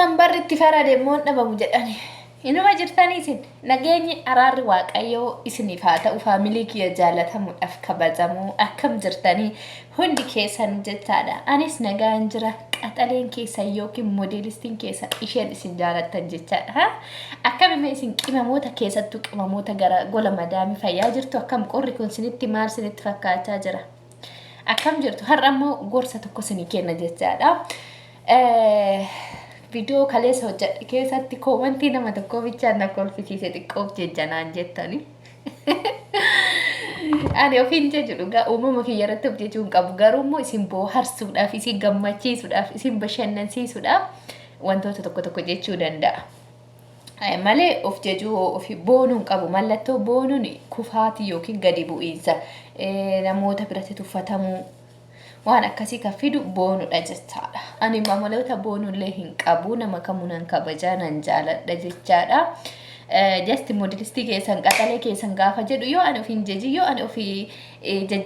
kan barritti fara deemoon dhabamu jedhani. Inuma jirtanii isin nageenyi araarri waaqayyoo isiniif haa ta'u faamilii kiyya jaallatamuudhaaf kabajamoo akkam jirtanii hundi keessan jechaadha. Anis nagaan jira qaxaleen keessan yookiin moodeelistiin keessan isheen isin jaallattan jechaadha. Akkamitti isin qimamoota keessattuu qimamoota gara gola madaamii fayyaa jirtu akkam qorri kun sinitti maal sinitti fakkaachaa jira. Akkam jirtu har'a immoo gorsa tokko sinii kenna jechaadha. Video kaleessa hojjedhe keessatti koomentii nama tokko bichaan na kolfisiise xiqqoof jejjanaan jettani. Ani ofiin jechuudha gaa uumama kiyya irratti of jechuun qabu garuu immoo isin bohaarsuudhaaf isin gammachiisuudhaaf isin bashannansiisuudhaaf wantoota tokko jechuu danda'a. Malee of jechuu of boonuun qabu mallattoo boonuun kufaatii yookiin gadi bu'iinsa namoota biratti tuffatamuu waan akkasii kan fidu boonudha jechaadha. Ani maamaloota boonullee hin qabu nama kamunan kabajaa nan jaaladha jechaadha. Just modelistii keessan qaxalee keessan gaafa jedhu yoo ani ofiin jeji yoo ani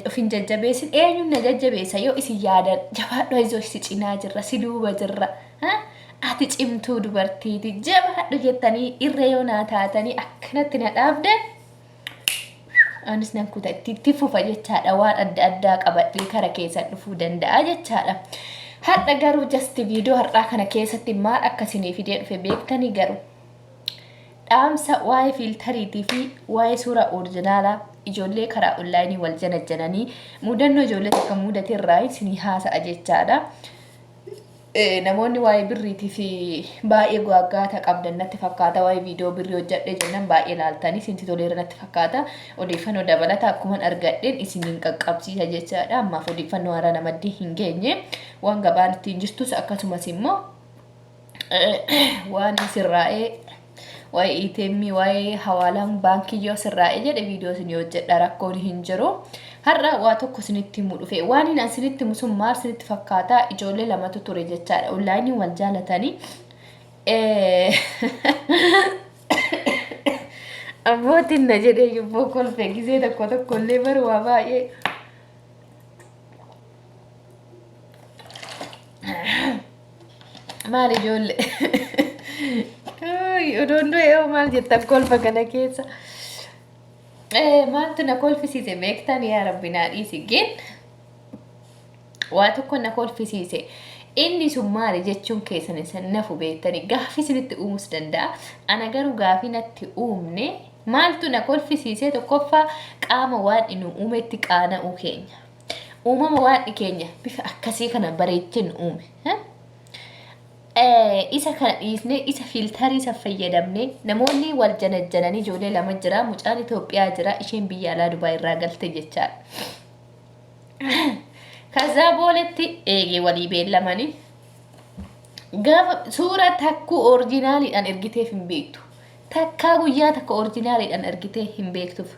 ofiin jajjabeessin eenyuun na jajjabeessa yoo isin yaadan jabaadhu izoo si cinaa jirra si duuba jirra. Ati cimtuu dubartiiti jabaadhu jettanii irree yoo naa taatanii akkanatti na dhaabdan. Anis nan kuta itti fufa jechaadha waan adda addaa qabadhee kara keessan dhufuu danda'a jechaadha. Har'a garuu just video har'aa kana keessatti maal akkasii fidee dhufe beektanii garuu dhaamsa waa'ee filtariitii fi waa'ee suuraa orijinaalaa ijoollee karaa onlaayinii wal janajjananii mudannoo ijoollee takka mudate irraa isinii haasa'a jechaadha. Namoonni waa'ee birriitii fi baay'ee gwaaggaata qabdan natti fakkaata waa'ee viidiyoo birrii hojjedhe jennan baay'ee laaltanii isinti toleera natti fakkaata odeeffannoo dabalataa akkuma argadheen isiniin qaqqabsiisa jechaadha. Ammaaf odeeffannoo haaraa namaddi hin geenye waan gabaan ittiin jirtus akkasumas immoo waan sirraa'ee waa'ee ATM waa'ee hawaalaan baankii yoo sirraa'ee jedhe viidiyoo isin hojjedha rakkoon hin jiru. Har'a waa tokko sinitti himu dhufe waan hin asinitti himu sun maal sinitti fakkaata ijoollee lamatu ture jechaadha onlaayinii wal jaalatanii abbootiin na jedhee yubboo kolfee gisee tokko illee baru waa baay'ee maal ijoollee odoon du'ee maal jettan kolfa kana keessa. Maaltu na kolfisiise beektan yaa rabbi naa dhiisigeen waa tokko na kolfisiise inni sun maali jechuun keessan isin nafu beektanii gaaffii isinitti uumuus danda'a. Ana garuu gaaffii natti uumne maaltu na kolfisiise tokkoffaa qaama waan inni uumetti qaana'uu keenya uumama waan keenya bifa akkasii kana bareechin uume. Isa kana dhiisne isa filtarii isa fayyadamne namoonni wal janajjananii ijoollee lama jira mucaan Itoophiyaa jira isheen biyya alaa Dubaay irraa galte jechaadha. Kaza booletti eegee walii beellamanii gaafa suura takkuu orijinaaliidhaan ergiteef hin beektu takkaa guyyaa takka orijinaaliidhaan ergitee hin beektuuf.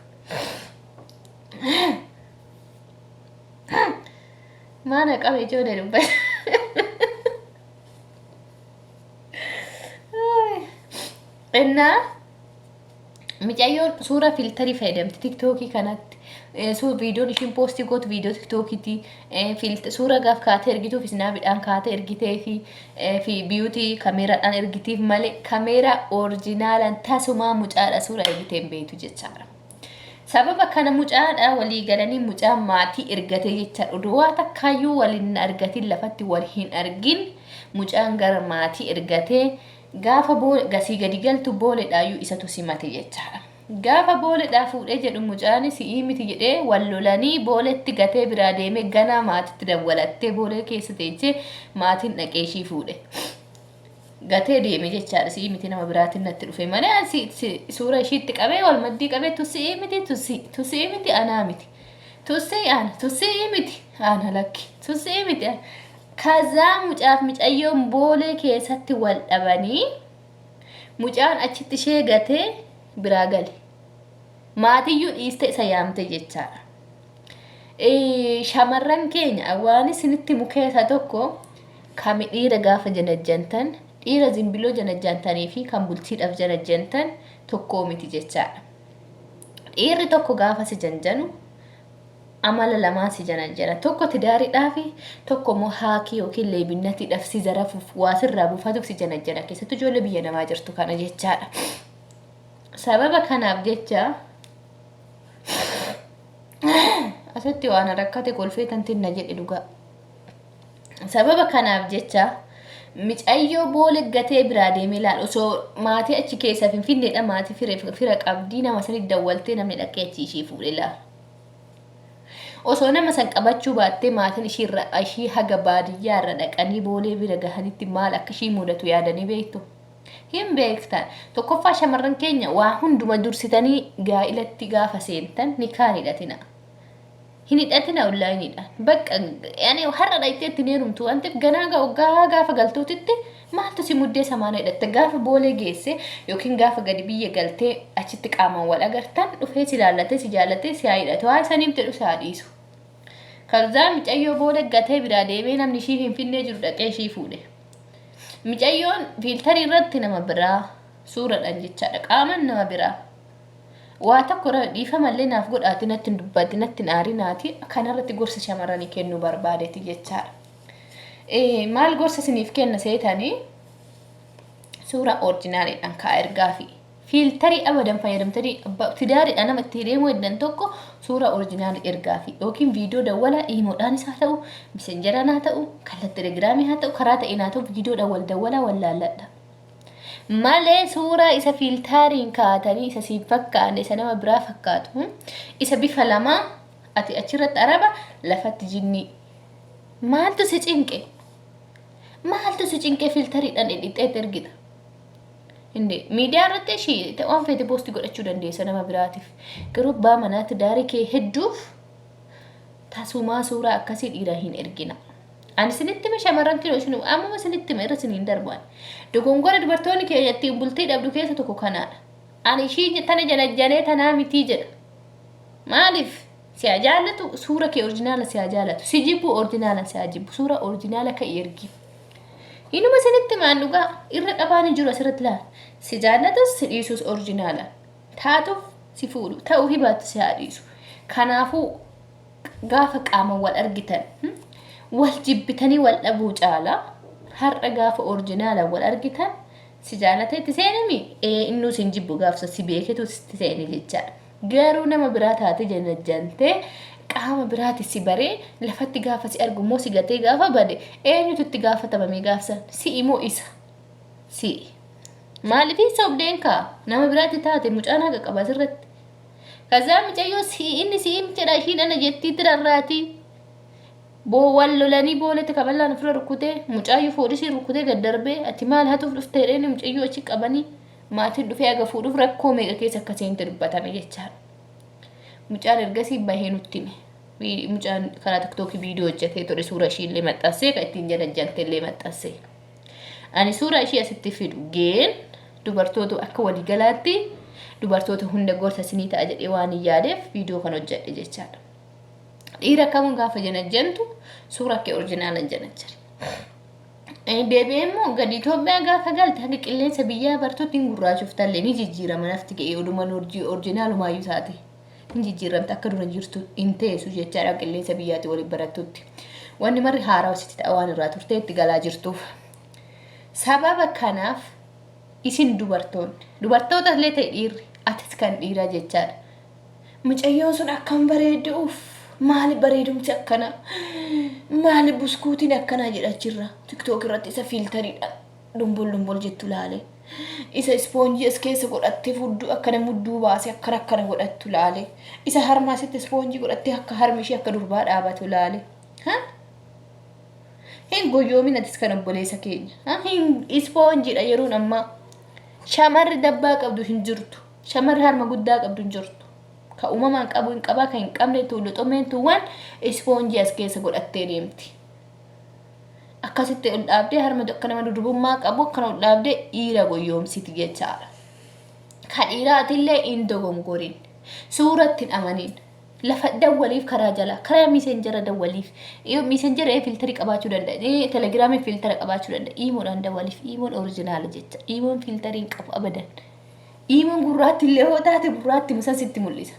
Maana qabe ijoollee dubbata. Enna micayoon suura filtarii fayyadamti TikTokii kanatti suura viidiyoon ishiin poostii gootu viidiyoo TikTokiiti suura gaaf kaatee ergituuf snapidhaan kaatee ergitee fi biyuutii kameeraadhaan ergitiif malee kameeraa orijinaalaan tasumaa mucaadha suura ergitee hin beektu jechaadha. Sababa kana mucaadha walii galanii mucaan maatii ergatee jechaadha. Uduwaa takkaayyuu waliin argatiin lafatti wal hin argin mucaan gara maatii ergatee gaafa boole gasii gadi galtu booledhaayyuu isatu simate jechaadha. Gaafa booledhaa fuudhee jedhu mucaan si'ii miti jedhee wal lolanii booletti gatee biraa deemee ganaa maatitti dawwalattee boolee keessa teessee maatiin dhaqee ishii fuudhe. Gatee deeme jechaadha si'ii miti nama biraatiin natti dhufe malee suura ishiitti qabee wal maddii qabee tusi'ii miti tusi'ii miti anaa miti tusi'ii ana tusi'ii miti ana lakki tusi'ii miti ana. Kaza mucaaf micayyoon boolee keessatti wal dhabanii mucaan achitti ishee gatee biraa gale. Maatiyyuu dhiiste isa yaamte jechaadha. Shamarran keenya waan isinitti mukeessa tokko kam dhiira gaafa janajjantan dhiira zimbiloo janajjantanii fi kan bultiidhaaf janajjantan. tokko miti jechaadha. Dhiirri tokko gaafa si janjanu amala lamaa si janan jira. Tokko tidaariidhaa fi tokko immoo haakii yookiin leebinnatiidhaaf si zarafuuf waa sirraa buufatuuf si janan jira. Keessattuu ijoollee biyya namaa jirtu kana jechaadha. Sababa kanaaf jecha asitti waan rakkate kolfee tantinna jedhe dhugaa. Sababa kanaaf jecha micayyoo boolee gatee biraa deemee laal osoo maatii achi keessa Finfinneedha maatii fira qabdii nama sanitti dawwaltee namni dhaqee achi ishii fuudhe laal. Osoo nama san qabachuu baattee maatiin ishii haga baadiyyaa irra dhaqanii boolee bira gahanitti maal akka ishii mudatu yaadanii beektu. Hin beektan. Tokkoffaa shamarran keenya waa hunduma dursitanii gaa'ilatti gaafa seentan ni kaan hidhatina. Hin hidhatina onlaayiniidhaan. Bakka yaani har'a dhayiteetti neerumtu waan ta'eef ganaa gaafa galtuutitti maaltu si muddee samaana hidhatte gaafa boolee geesse yookiin gaafa gadi biyya galtee achitti qaamaan wal agartan dhufee si laallatee si jaallatee si haa hidhatu. Waa isaniif jedhu si haa dhiisu. Karzaa micayyoo boolee gatee biraa deemee namni ishii Finfinnee jiru dhaqee ishii fuudhe. Micayyoon fiiltarii irratti nama biraa suuraadhaan jechaadha qaaman nama biraa. Waa tokko dhiifamallee naaf godhaati natti hin dubbatti natti hin aarinaati kanarratti gorsa shamarranii kennuu barbaadeeti jechaadha. Maal gorsa isiniif kenna seetanii suura orjinaaliidhaan ka'aa ergaa fi fiiltarii abadan fayyadamtanii fidaariidhaan nama itti deemuu eddan tokko suura orjinaalii ergaa fi yookiin viidiyoo dawwalaa iimoodhaanis haa ta'u misenjaraan haa ta'u kallattii telegiraamii haa ta'u karaa ta'een haa ta'u viidiyoodhaan wal dawwalaa wal laalladha. Malee suuraa isa fiiltariin kaatanii isa siif fakkaanne isa nama biraa fakkaatu isa bifa lamaa ati achirratti araba lafatti jinnii maaltu si cinqe fiiltariidhaan dhidhiixee ergita. Inde miidiyaa irratti ishii waan feete poostii godhachuu dandeessa nama biraatiif garuu abbaa manaatti daarii kee hedduuf tasumaa suuraa akkasii dhiira hin ergina. Ani sinitti me shamarran kilo ishinu amma sinitti me irra siniin darban dogongora dubartoonni keenyatti bultii dhabdu keessa tokko kanaadha. Ani ishii tana janajjanee tanaa mitii jedha. Maliif si jaallatu suura kee orjinaala si jaallatu si jibbu orjinaala si jibbu suura orjinaala ka ergi. Inuma sinitti maan dhugaa irra qabaani jiru asirratti laal. Si jaallatus si dhiisus orjinaala. Taatuuf si fuudhu ta'uu hibaatu si dhiisu. Kanaafuu gaafa qaama wal argitan wal jibbitanii wal dhabuu caala har'a gaafa orjinaala wal argitan si jaallatee itti seenimi innuu sin jibbu gaafsa si beeketu itti seeni jechaadha. Garuu nama biraa taate janajjantee qaama biraati si baree lafatti gaafa si argu immoo si gatee gaafa bade eenyutu itti gaafatamame gaafsan si immoo isa si maaliif isa obdeenkaa nama biraati taate mucaan haga qaba asirratti. Kazaa micayyoo inni si jedha ishii dhana jettii tirarraati. Wal lolanii boolete kaballaan ofirra rukkutee mucaayyuu foodisii rukkutee gad darbee ati maal hatuuf dhufteedheen mucayyuu achi qabanii maatiin dhufee aga fuudhuuf rakkoo meeqa keessa akka seente dubbatame jechaadha. Mucaan ergasii bahee nutti hime. Mucaan karaa tiktookii viidiyoo hojjetee ture suura ishii illee maxxansee kan ittiin janajjante illee maxxansee. Ani suura ishii asitti fidu geen dubartoota akka waliigalaatti dubartoota hunda gorsa isinii ta'a jedhee waan hin yaadeef viidiyoo kan hojjedhe jechaadha. Dhiira kamuun gaafa janajjantu suura kee orjinaalan janajjare. Deebi'ee immoo gadi Itoophiyaa gaafa galte hanga qilleensa biyyaa bartuutti hin gurraachuuftallee ni jijjiirama nafti ga'ee odumaan orjinaalumaayyuu taate. Hin jijjiiramte akka dura jirtu hin teessu jechaadha qilleensa biyyaatti waliin barattutti. Wanni marri haaraa wasitti ta'a waan irraa turtee itti galaa jirtuuf. Sababa kanaaf isin dubartoota illee ta'e dhiirri atis kan dhiiraa jechaadha. Mucayyoon sun akkam bareeduuf maali bareedumti akkana maali buskuutiin akkana jedhachirra tiktook irratti isa fiiltariidha dumbol jettu laale isa ispoonjii as keessa godhattee fudduu akkana mudduu baase akkana godhattu laale isa harmaasitti ispoonjii godhattee akka harmi ishee akka durbaa dhaabatu laale hin goyyoomin atis kan obboleessa keenya hin ispoonjiidha yeroon amma shamarri dabbaa qabdu hin jirtu shamarri harma guddaa qabdu hin jirtu. Ka uumamaan qabu hin qabaa kan hin qabne tuullu xomeentuuwwan ispoonjii as keessa godhattee deemti. Akkasitti ol dhaabdee harma akka nama dudubummaa qabu akkana ol dhaabdee dhiira goyyoomsiti jechaadha. Ka dhiiraatillee hin dogongorin suuratti hin amanin lafa dawwaliif karaa jala karaa miisenjara dawwaliif miisenjara filtarii qabaachuu danda'a telegiraamii filtara qabaachuu danda'a iimoodhaan dawwaliif iimoon orjinaala jecha iimoon filtarii hin qabu abadan. Iimoon gurraatti illee hoo taate gurraatti musan sitti mul'isa.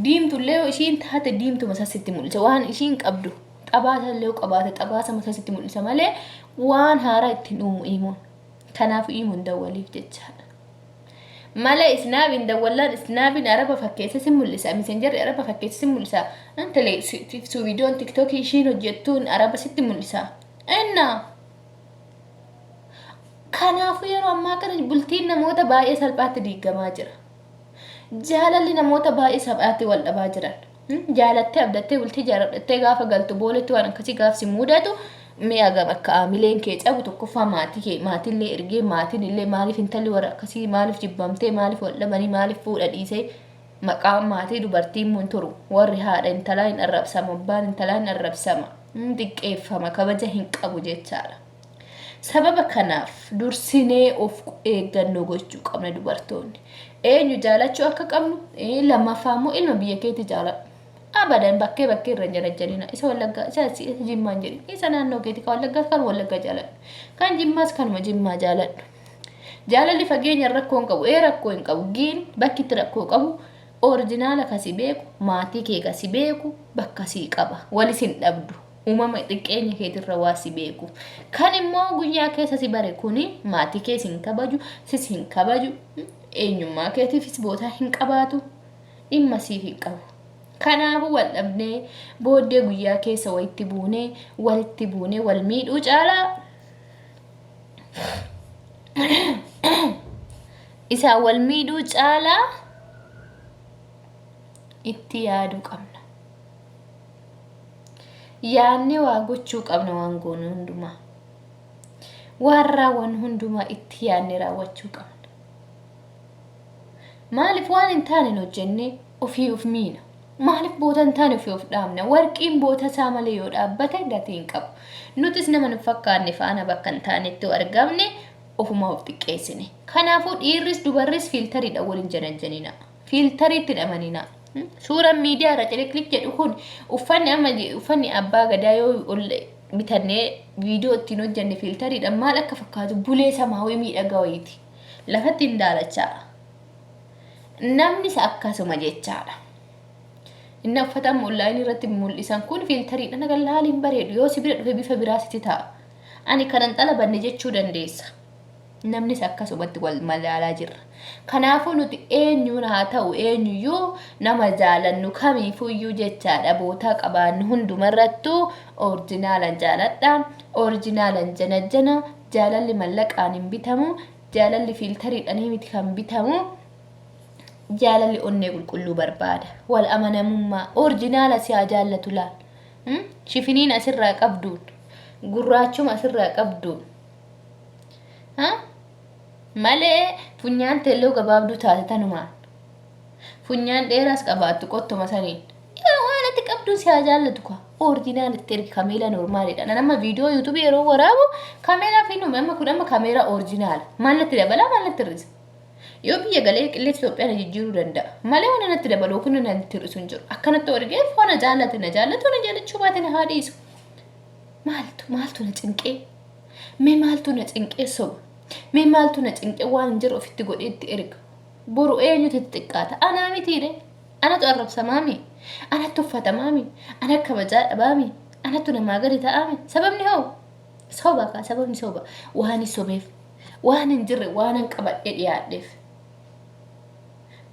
diimtullee ishiin taate diimtu masasitti mul'isa waan ishiin qabdu xabaasa illee qabaate xabaasa masasitti mul'isa malee waan haaraa ittiin uumu himuun kanaaf himuun dawwaliif jechaadha. Malee isnaabin dawwalaan isnaabin araba fakkeessa si mul'isa messengerri araba fakkeessa si mul'isa antalee su viidiyoon tiktookii ishiin hojjettuun araba sitti mul'isa enna kanaaf yeroo ammaa kana bultiin namoota baay'ee salphaatti diigamaa jira. Jaalalli namoota baay'ee salphaatti wal dhabaa jiran. Jaalattee abdattee bultii jaaladhattee gaafa galtu booletti waan akkasii gaafsi mudatu mi'a gam akka aamileen kee cabu tokkoffaa maatillee ergee maatinillee maaliif intalli warra akkasii maaliif jibbamtee maaliif wal dhabanii maaliif fuudha dhiisee maqaa maatii dubartiin mun turu warri haadha intalaa hin arrabsama abbaan intalaa hin arrabsama xiqqeeffama kabaja hin qabu jechaadha. Sababa kanaaf dursinee of eeggannoo gochuu qabna dubartoonni. Eenyu jaalachuu akka qabnu lammaffaa immoo ilma biyya keetti jaaladhu. Abadan bakkee irra jarajjanina isa wallaggaa isa jimmaan jedhi isa naannoo keetti kan wallaggaa kan wallaggaa jaaladhu kan jimmaas kanuma jimmaa jaaladhu. Jaalalli fageenya rakkoo hin qabu rakkoo hin qabu giin bakki itti rakkoo qabu orijinaala kasi beeku maatii kee kasi beeku bakka sii qaba walis hin dhabdu. Uumama xiqqeenya keetirra waa si beeku kan immoo guyyaa keessa si bare kuni maatii kee sin kabaju sis hin kabaju eenyummaa keetiifis boota hin qabaatu dhimma siif hin qabu. Kanaafuu wal dhabnee booddee guyyaa keessa walitti buunee wal miidhuu caalaa isaa wal miidhuu caalaa itti yaaduu qabna. Yaanni waa gochuu qabna waan goonu hundumaa. Waan raawwan hundumaa itti yaanni raawwachuu qabna. Maaliif waan hin taane hojjenne ofii of miina. Maaliif boota hin taane ofii of dhaabna. Warqiin boota isaa malee yoo dhaabbate gatii hin qabu. Nutis nama nu fakkaanne faana bakka hin taanetti argamne ofuma of xiqqeessine. Kanaafuu dhiirris dubarris fiiltariidha waliin janajjanina. Fiiltariitti dhamanina. Suuraan miidiyaa irra klik jedhu kun uffanni abbaa gadaa yoo bitannee viidiyoo ittiin hojjenne fiiltariidha maal akka fakkaatu bulee samaawii miidhagaa wayiiti. Lafatti hin daalachaa. Namnis akkasuma jechaadha. Inni uffatan online irratti mul'isan kun fiiltariidha naga laaliin bareedu yoo sibira dhufe bifa biraasitti ta'a. Ani kanan xalabanne jechuu dandeessa. Namnis akkasumatti wal malaalaa jirra. Kanaafuu nuti eenyuun haa ta'u eenyuyyuu nama jaalannu kamiifuyyuu jechaadha bootaa qabaannu hundumarrattuu orijinaalan jaaladha orijinaalan janajjana jaalalli mallaqaan hin bitamu jaalalli fiiltariidhaan miti kan bitamu jaalalli onnee qulqulluu barbaada wal amanamummaa orijinaala si haa jaallatu laal shifiniin asirraa qabduun gurraachuma asirraa qabduun malee funyaan teelloo gabaabduu taate tanumaan funyaan dheeraas qabaattu qottuma saniin waan itti qabduun si haa jaallatu ka orijinaalitti ergi kameera noormaalidha nama viidiyoo yuutuubii yeroo waraabu kameeraa fi nuumi amma kun amma kameeraa orijinaala maalatti dabalaa maalatti hir'isa yoo biyya galee qilleensa Itoophiyaa jijjiiruu danda'a malee waan natti dabaluu kun natti hir'isu hin jiru akkanatti orgee foona jaallate na jaallachuu baate na haa dhiisu maaltu na cinqee mee maaltu na cinqee soba mee maaltu na cinqee waan jiru ofitti godheetti erga boru eenyutu xiqqaata anaa mitiire anatu arrabsamaami anatu uffatamaami ana kabajaa dhabaami anatu namaa gadi ta'aami sababni hoo sababni soba waan sobeef waan hin jirre waan hin qabadhe dhiyaadheef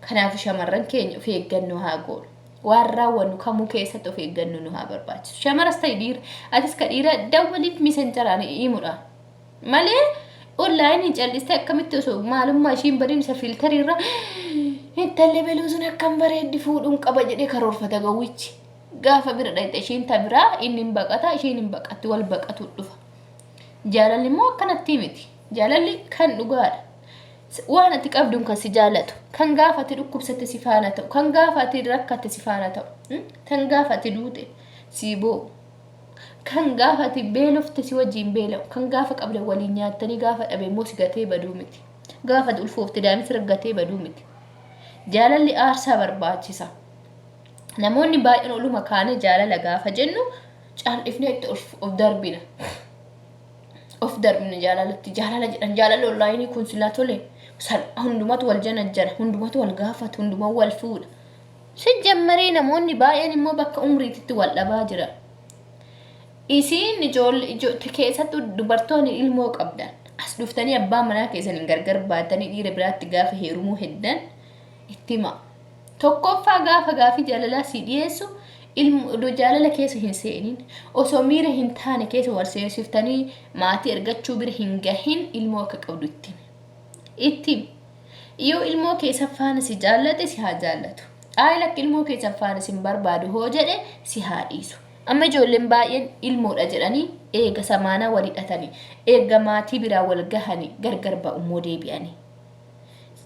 kanaaf shamarran keenya of eeggannoo haa goonu waan raawwannu kamuu keessatti of eeggannoo nu haa barbaachisu shamaras ta'e dhiira atis ka dhiira dawwaliif misenjaraan himuudha malee online calliste akkamitti osoo maalummaa ishiin bariin isa fiiltariirra intalli beluusun akkam bareeddi fuudhuun qaba jedhee karoorfata gawwichi gaafa bira dhayxe ishiin tabiraa inni hin baqata ishiin hin baqatti wal baqatu dhufa jaalalli immoo akkanatti miti jaalalli kan dhugaadha waan ati qabduun kan si jaallatu kan gaafa ati dhukkubsatte si faana ta'u kan gaafa ati rakkatte si faana ta'u kan gaafa ati duute si boo kan gaafa ati beelofte si wajjin beelamu kan gaafa qabda waliin nyaattanii gaafa dhabe immoo si gatee baduu miti gaafa ulfoofte daamis raggatee baduu miti jaalalli aarsaa barbaachisa namoonni baay'een oluma kaane jaalala gaafa jennu caal'ifnee itti of darbina jaalalatti jaalala jedhan jaalala online kun silaa tole hundumatu wal janajjana hundumatu wal gaafata hundumaa wal fuudha Sijammaree namoonni baay'een immoo bakka umriitti wal dhabaa jira. Isiin ijoollee keessattuu dubartoonni ilmoo qabdan as dhuftanii abbaa manaa keessaniin gargar baatanii dhiira biraatti gaafa heerumuu heddan itti hima. Tokkoffaa gaafa gaafii jaalalaa si dhiyeessu ilmoo jaalala keessa hin seenin osoo miira hin taane keessa wal seesiftanii maatii ergachuu bira hin gahin ilmoo akka qabdu itti yoo ilmoo keessa faana si jaallate si haa jaallatu. Aayila ilmoo keessa faana si barbaadu hoo jedhe si haa dhiisu. Amma ijoolleen baay'een ilmoodha jedhanii eega samaanaa wal hidhatanii eega maatii biraa wal gahanii gargar ba'ummoo deebi'anii.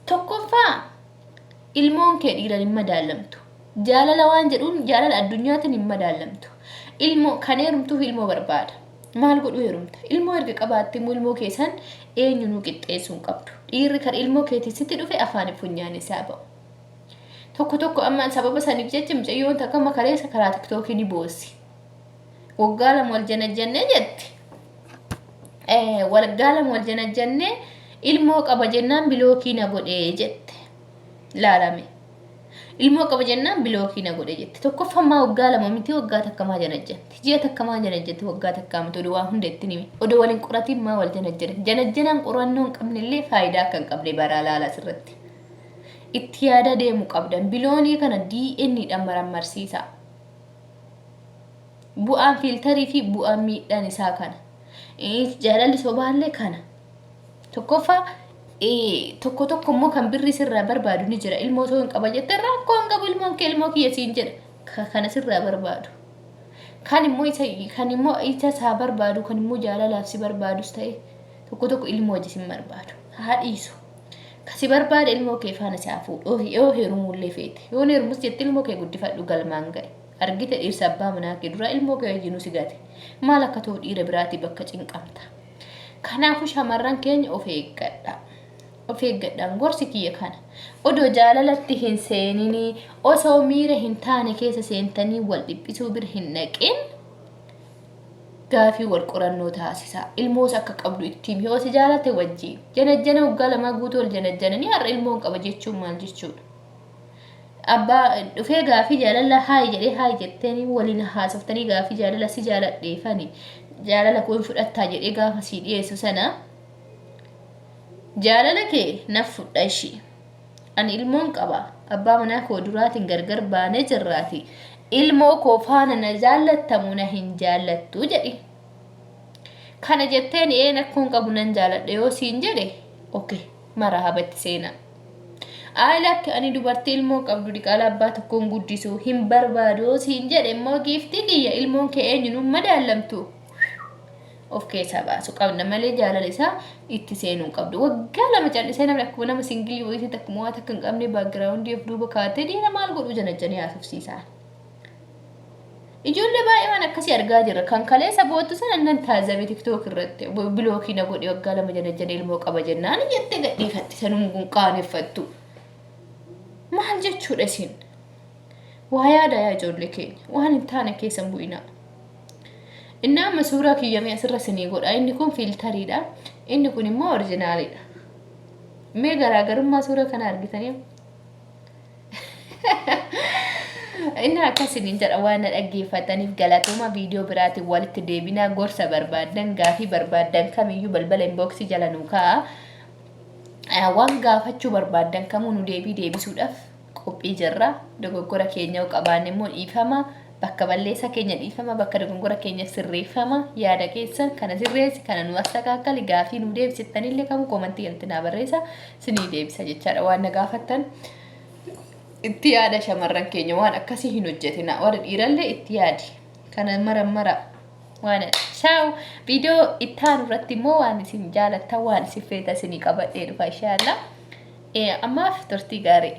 Tokkoffaa ilmoon kee dhiiran hin madaalamtu. Jaalala waan jedhuun jaalala addunyaatiin hin madaalamtu. Ilmoo kan heerumtuuf ilmoo barbaada. Maal godhu heerumta? Ilmoo erga qabaatte immoo ilmoo keessan eenyunuu qixxeessuu hin qabdu. Dhiirri kan ilmoo keetii sitti dhufe afaan funyaan isaa ba'u. Tokko amma sababa saniif jecha mucayyoon takka makareessa karaa tiktookii ni boossi. Waggaa lama wal janajjannee jetti. Waggaa lama wal janajjannee ilmoo qaba jennaan bilookii na godhee jette. Laalame. Ilmoo qaba jennaan bilookii na godhee jette. Tokkoffammaa waggaa lama miti waggaa takkamaa janajjanti. Ji'a takkamaa janajjatti waggaa takkaa miti oduu waan hunda itti nime. Oduu waliin qoratiin maa wal janajjane. Janajjanaan qorannoo hin qabnellee faayidaa akka hin qabne baraa laala asirratti. Itti yaada deemu qabdan biloonii kana DNA dhaan marammarsiisa. Bu'aan filtarii fi bu'aan miidhaan isaa kana. Jaalalli sobaallee kana. Tokkoffaa tokko immoo kan birri sirraa barbaadu ni jira. Ilmoo osoo hin qaba jettee rakkoo hin qabu ilmoon kee ilmoo kiyya siin jedha. Kana sirraa barbaadu. Kan immoo isa isaa barbaadu kan immoo jaalalaaf si barbaadus ta'e tokko ilmoo hojii sin barbaadu. Haa dhiisu. Kasi barbaada ilmoo kee faana si hafuudhoo yoo heerumullee feete. Yoo heerumus jettee ilmoo kee guddifadhu galmaan ga'e. Argite dhiirsa abbaa manaa kee dura ilmoo kee wajjin si gate. Maal akka ta'u dhiira biraatti bakka cinqamta. Kanaafuu shamarran keenya of eeggadha. Of eeggadhaan gorsi kiyya kana. Odoo jaalalatti hin seeninii osoo miira hin taane keessa seentanii wal dhiphisuu bira hin naqin gaafii wal qorannoo taasisaa. Ilmoos akka qabdu ittiin yoo si jaalate wajjin. Janajjana waggaa lamaa guutuu wal janajjananii har'a ilmoon qaba jechuun maal jechuudha? Abbaa dhufee gaafii jaalala haayi jedhee haayi jetteeni waliin haasoftanii gaafii jaalala si jaaladheefani. Jaalala kun fudhattaa jedhee gaafa si dhiyeessu sana jaalala kee naaf fudha ishii. Ani ilmoon qaba. Abbaa manaa koo duraatiin gargar baanee jirraati. Ilmoo koo faana na jaallattamu na hin jaallattu jedhi. Kana jetteen akkuun qabu nan jaalladhe yoo siin jedhe okay marahabatti seena. Aayilatti ani dubartii ilmoo qabdu dhiqala abbaa tokkoon guddisuu hin barbaadu siin jedhe immoo giiftii kiyya ilmoon kee eenyuun madaalamtu. Of keessaa baasu qabna malee jaalala isaa itti seenuu qabdu. Waggaa lama callisee namni akkuma nama singilii wayii takka mo'aa takka hin qabne baagiraawundii of duuba kaatee dhiira maal godhu janajjanii haasofsiisaa. Ijoollee baay'ee waan akkasii argaa jirra. Kan kaleessa boottu sana nan taazabee TikTok irratti bilookii na godhe waggaa lama janajjanii ilmoo qaba jennaan jettee gadhiifatti sanuun qaaneffattu. Maal jechuudha isin? Waa yaada yaa ijoollee keenya. Waan hin taane keessa bu'inaa. Inni amma suuraa kiyyamee asirra sinii godha. Inni kun filtariidha. Inni kun immoo orijinaaliidha. Mee garaagarummaa suuraa kana argitanii? Inni akkasiniin jedha waan na dhaggeeffataniif galatooma viidiyoo biraatiin walitti deebinaa gorsa barbaadan gaafii barbaadan kamiyyuu balbala inboxii jala nu kaa'a. Waan gaafachuu barbaadan kamuu nu deebisuudhaaf qophii jirra. Dogoggora keenya qabaanne immoo dhiifama. Bakka balleessa keenya dhiifama bakka dogoggora keenya sirreeffama yaada keessan kana sirreessi kana nu astakaakali gaafii nu deebisittanillee kamuu komantii jalatti naa barreessa sinii deebisa jechaadha waan na gaafattan. Itti yaada shamarran keenya waan akkasii hin hojjetina warra dhiirallee itti yaadi kana mara waan ciao viidiyoo ittaan irratti immoo waan isin jaalattan waan isin feetan isinii qabadhee dhufa inshallah ammaaf turtii gaarii.